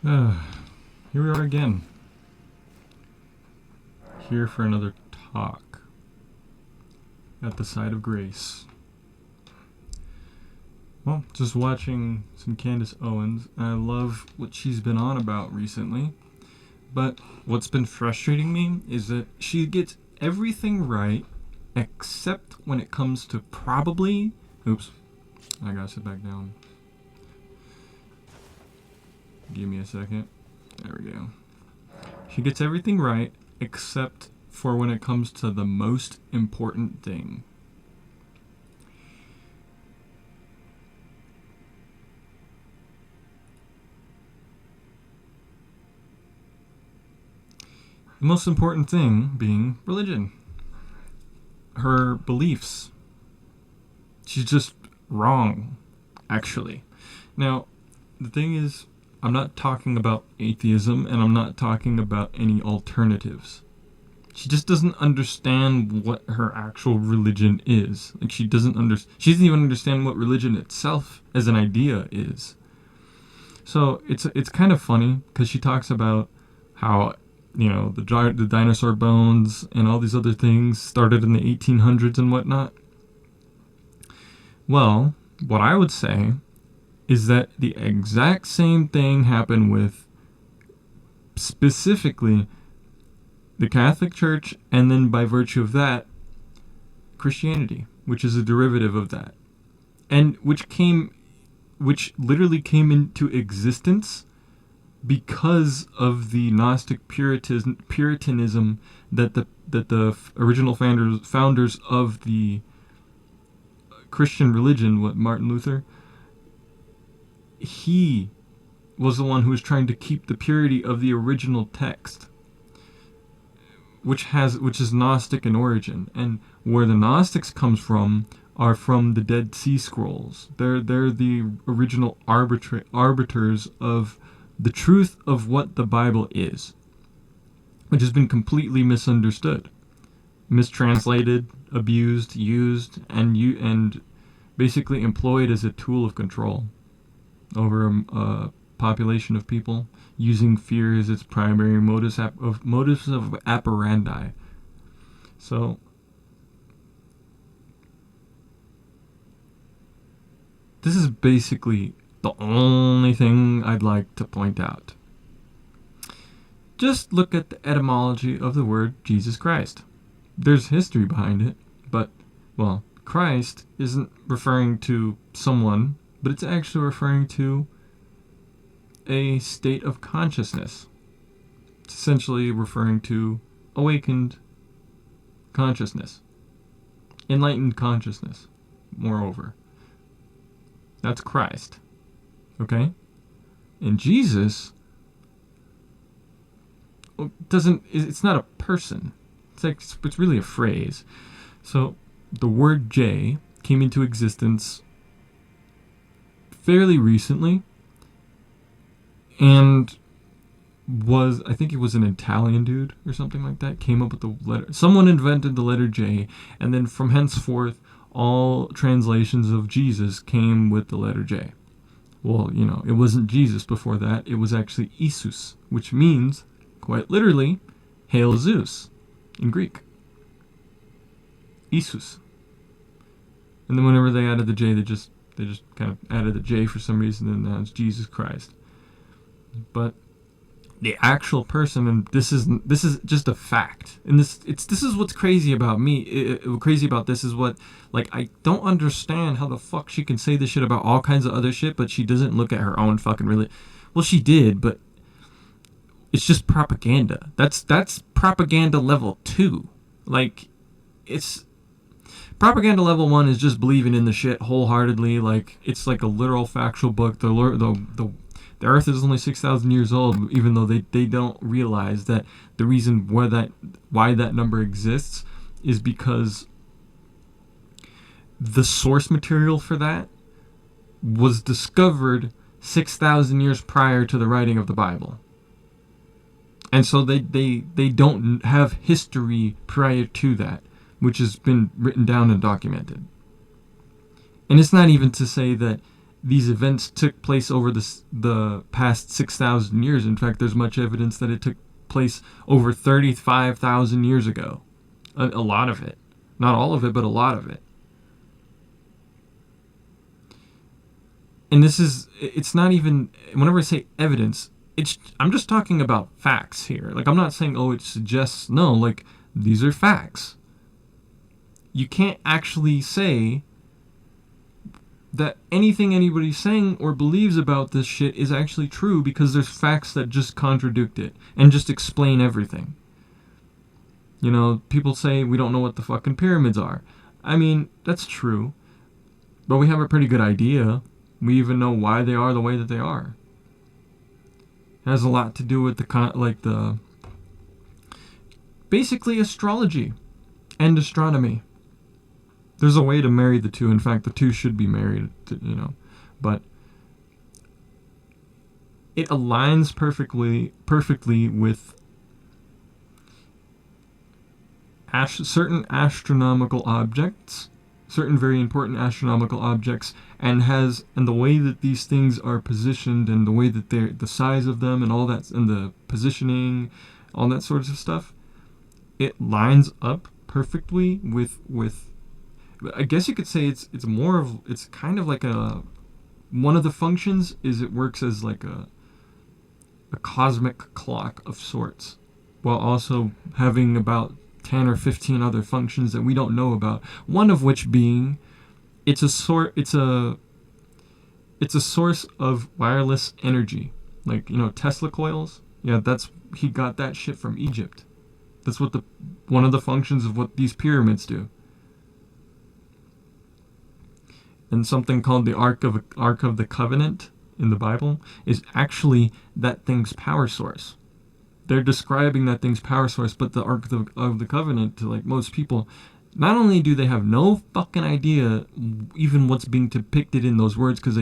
Uh, Here we are again. Here for another talk at the side of grace. Well, just watching some Candace Owens. I love what she's been on about recently. But what's been frustrating me is that she gets everything right except when it comes to probably. Oops. I gotta sit back down. Give me a second. There we go. She gets everything right except for when it comes to the most important thing. The most important thing being religion. Her beliefs. She's just wrong, actually. Now, the thing is, I'm not talking about atheism and I'm not talking about any alternatives. She just doesn't understand what her actual religion is. Like she doesn't even understand what religion itself as an idea is. So it's kind of funny because she talks about how the dinosaur bones and all these other things started in the 1800s and whatnot. Well, what I would say is that the exact same thing happened with specifically the Catholic Church, and then by virtue of that, Christianity, which is a derivative of that, and which literally came into existence because of the Gnostic Puritanism that the original founders of the Christian religion, what Martin Luther, he was the one who was trying to keep the purity of the original text, which is Gnostic in origin, and where the Gnostics comes from are from the Dead Sea Scrolls. They're the original arbiters of the truth of what the Bible is, which has been completely misunderstood, mistranslated, abused, used, and basically employed as a tool of control over a population of people, using fear as its primary modus of operandi. So this is basically the only thing I'd like to point out. Just look at the etymology of the word Jesus Christ. There's history behind it, but, well, Christ isn't referring to someone, but it's actually referring to a state of consciousness. It's essentially referring to awakened consciousness, enlightened consciousness, moreover. That's Christ. Okay? And Jesus it's not a person. It's really a phrase. So the word J came into existence fairly recently, and I think it was an Italian dude or something like that, came up with the letter. Someone invented the letter J, and then from henceforth, all translations of Jesus came with the letter J. Well, it wasn't Jesus before that. It was actually Isus, which means, quite literally, Hail Zeus in Greek. Isus. And then whenever they added the J, they just kind of added the J for some reason, and now it's Jesus Christ. But the actual person, and this is just a fact, and this is what's crazy about me. Crazy about this is what, like, I don't understand how the fuck she can say this shit about all kinds of other shit, but she doesn't look at her own fucking religion. Well, she did, but it's just propaganda. That's propaganda level 2. Like, it's propaganda level 1 is just believing in the shit wholeheartedly. Like, it's like a literal factual book. The Earth is only 6,000 years old, even though they don't realize that the reason why that number exists is because the source material for that was discovered 6,000 years prior to the writing of the Bible. And so they don't have history prior to that, which has been written down and documented. And it's not even to say that these events took place over the past 6,000 years. In fact, there's much evidence that it took place over 35,000 years ago. A lot of it. Not all of it, but a lot of it. And it's not even, whenever I say evidence, I'm just talking about facts here. Like, I'm not saying, oh, it suggests, no, like, these are facts. You can't actually say that anything anybody's saying or believes about this shit is actually true, because there's facts that just contradict it and just explain everything. You know, people say we don't know what the fucking pyramids are. I mean, that's true, but we have a pretty good idea. We even know why they are the way that they are. It has a lot to do with basically astrology and astronomy. There's a way to marry the two. In fact, the two should be married, but it aligns perfectly with certain astronomical objects, certain very important astronomical objects, and the way that these things are positioned, and the way that the size of them and all that, and the positioning, all that sorts of stuff, it lines up perfectly with I guess you could say it's kind of like one of the functions is it works as like a cosmic clock of sorts, while also having about 10 or 15 other functions that we don't know about. One of which being it's a source of wireless energy, like, Tesla coils. Yeah, he got that shit from Egypt. That's what one of the functions of what these pyramids do. And something called the Ark of the Covenant in the Bible is actually that thing's power source. They're describing that thing's power source, but the Ark of the Covenant, to like most people, not only do they have no fucking idea even what's being depicted in those words, because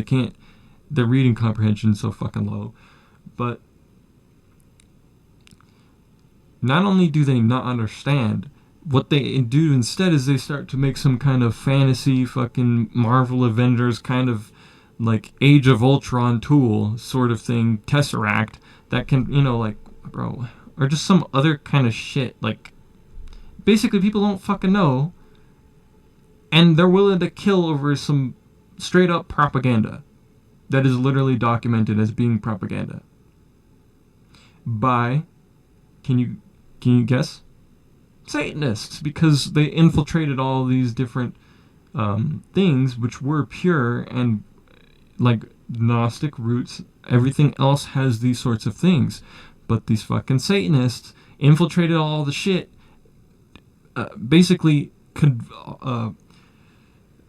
their reading comprehension is so fucking low, but not only do they not understand, what they do instead is they start to make some kind of fantasy fucking Marvel Avengers kind of like Age of Ultron tool sort of thing, Tesseract, that can, bro, or just some other kind of shit. Like, basically people don't fucking know, and they're willing to kill over some straight up propaganda that is literally documented as being propaganda by, can you guess? Satanists, because they infiltrated all these different things which were pure, and like Gnostic roots, everything else has these sorts of things, but these fucking Satanists infiltrated all the shit, basically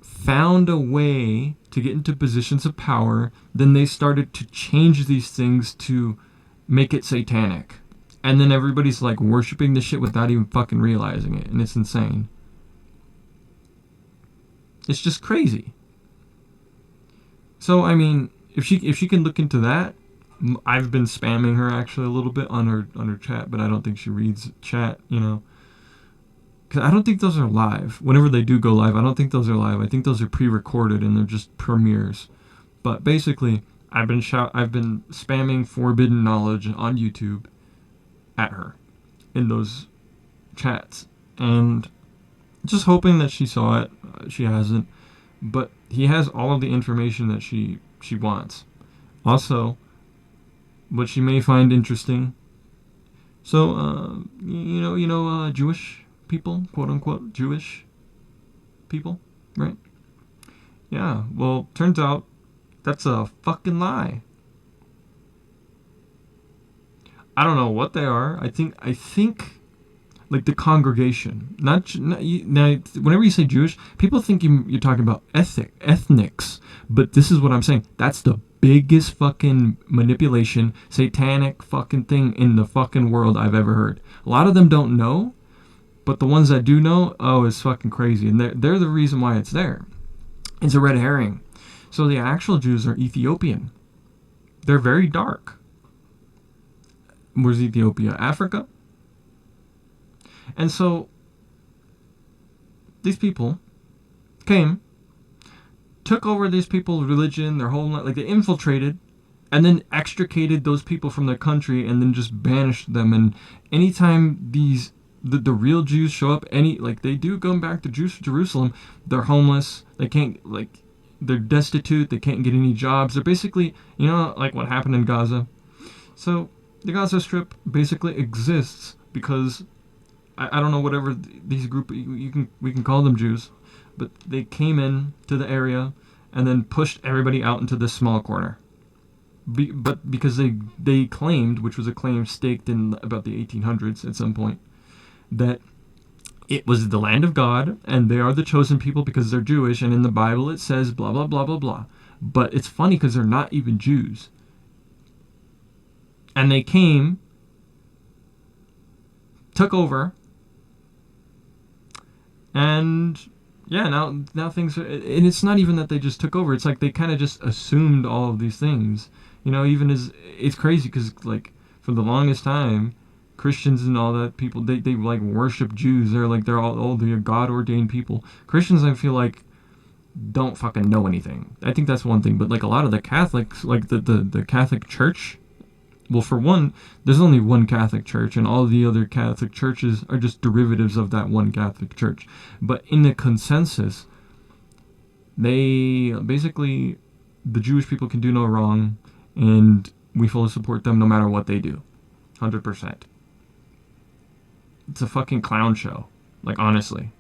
found a way to get into positions of power. Then they started to change these things to make it satanic. And then everybody's like worshiping this shit without even fucking realizing it. And it's insane. It's just crazy. So, I mean, if she can look into that, I've been spamming her actually a little bit on her chat, but I don't think she reads chat, Because I don't think those are live. Whenever they do go live, I don't think those are live. I think those are pre-recorded and they're just premieres. But basically, I've been spamming forbidden knowledge on YouTube at her in those chats, and just hoping that she saw it. She hasn't, but he has all of the information that she wants. Also, what she may find interesting. So, Jewish people, quote unquote Jewish people, right? Yeah. Well, turns out that's a fucking lie. I don't know what they are. I think like the congregation. Now, whenever you say Jewish, people think you're talking about ethnics. But this is what I'm saying. That's the biggest fucking manipulation, satanic fucking thing in the fucking world I've ever heard. A lot of them don't know, but the ones that do know, it's fucking crazy. And they're the reason why it's there. It's a red herring. So the actual Jews are Ethiopian. They're very dark. Where's Ethiopia? Africa? And so these people came took over these people's religion, their whole, like, they infiltrated and then extricated those people from their country and then just banished them. And anytime the real Jews show up, like, they do go back to Jerusalem, they're homeless, they can't, like, they're destitute, they can't get any jobs, they're basically, like what happened in Gaza. So the Gaza Strip basically exists because I don't know, whatever these group, we can call them Jews, but they came in to the area and then pushed everybody out into this small corner. But because they claimed, which was a claim staked in about the 1800s at some point, that it was the land of God and they are the chosen people because they're Jewish, and in the Bible it says blah blah blah blah blah. But it's funny because they're not even Jews. And they came, took over, and yeah, now things are, and it's not even that they just took over, it's like they kind of just assumed all of these things. Even as, it's crazy because, like, for the longest time, Christians and all that people, they like worship Jews. They're all the God ordained people. Christians, I feel like, don't fucking know anything. I think that's one thing. But like a lot of the Catholics, like the Catholic Church, well, for one, there's only one Catholic Church, and all the other Catholic churches are just derivatives of that one Catholic Church. But in the consensus, they basically, the Jewish people can do no wrong, and we fully support them no matter what they do. 100%. It's a fucking clown show. Like, honestly.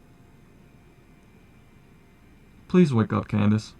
Please wake up, Candace.